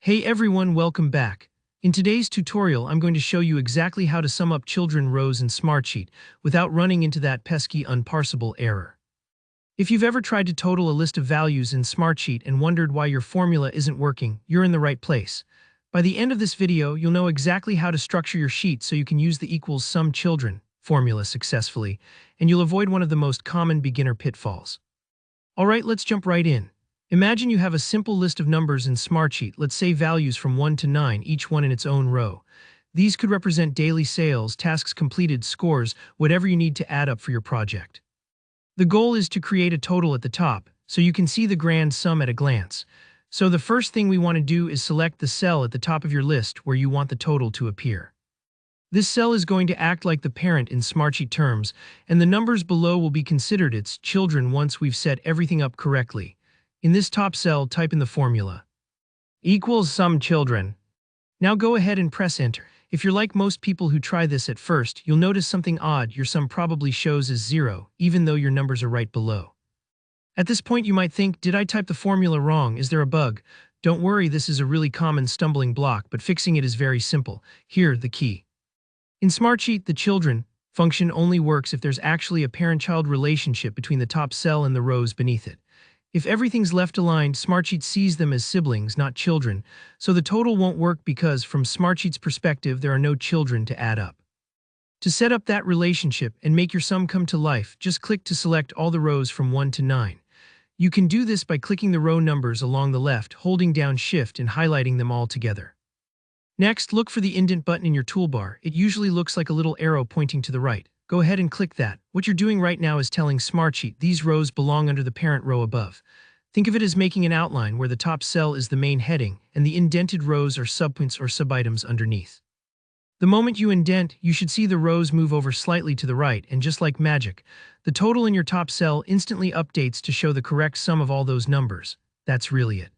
Hey everyone, welcome back. In today's tutorial, I'm going to show you exactly how to sum up children rows in Smartsheet without running into that pesky unparsable error. If you've ever tried to total a list of values in Smartsheet and wondered why your formula isn't working, you're in the right place. By the end of this video, you'll know exactly how to structure your sheet so you can use the equals sum children formula successfully, and you'll avoid one of the most common beginner pitfalls. Alright, let's jump right in. Imagine you have a simple list of numbers in Smartsheet, let's say values from 1 to 9, each one in its own row. These could represent daily sales, tasks completed, scores, whatever you need to add up for your project. The goal is to create a total at the top, so you can see the grand sum at a glance. So the first thing we want to do is select the cell at the top of your list where you want the total to appear. This cell is going to act like the parent in Smartsheet terms, and the numbers below will be considered its children once we've set everything up correctly. In this top cell, type in the formula. Equals sum children. Now go ahead and press enter. If you're like most people who try this at first, you'll notice something odd. Your sum probably shows as 0, even though your numbers are right below. At this point you might think, did I type the formula wrong? Is there a bug? Don't worry, this is a really common stumbling block, but fixing it is very simple. Here, the key. In Smartsheet, the children function only works if there's actually a parent-child relationship between the top cell and the rows beneath it. If everything's left aligned, Smartsheet sees them as siblings, not children, so the total won't work because, from Smartsheet's perspective, there are no children to add up. To set up that relationship and make your sum come to life, just click to select all the rows from 1 to 9. You can do this by clicking the row numbers along the left, holding down Shift and highlighting them all together. Next, look for the indent button in your toolbar. It usually looks like a little arrow pointing to the right. Go ahead and click that. What you're doing right now is telling Smartsheet these rows belong under the parent row above. Think of it as making an outline where the top cell is the main heading and the indented rows are subpoints or subitems underneath. The moment you indent, you should see the rows move over slightly to the right, and just like magic, the total in your top cell instantly updates to show the correct sum of all those numbers. That's really it.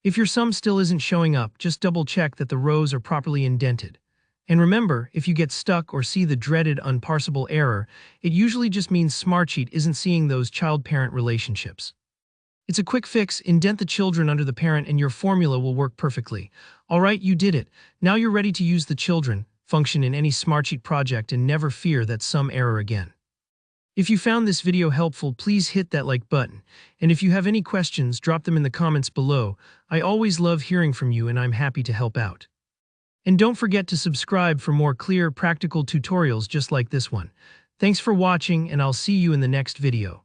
If your sum still isn't showing up, just double-check that the rows are properly indented. And remember, if you get stuck or see the dreaded unparsable error, it usually just means Smartsheet isn't seeing those child-parent relationships. It's a quick fix, indent the children under the parent and your formula will work perfectly. Alright, you did it. Now you're ready to use the children function in any Smartsheet project and never fear that sum error again. If you found this video helpful, please hit that like button. And if you have any questions, drop them in the comments below. I always love hearing from you and I'm happy to help out. And don't forget to subscribe for more clear, practical tutorials just like this one. Thanks for watching and I'll see you in the next video.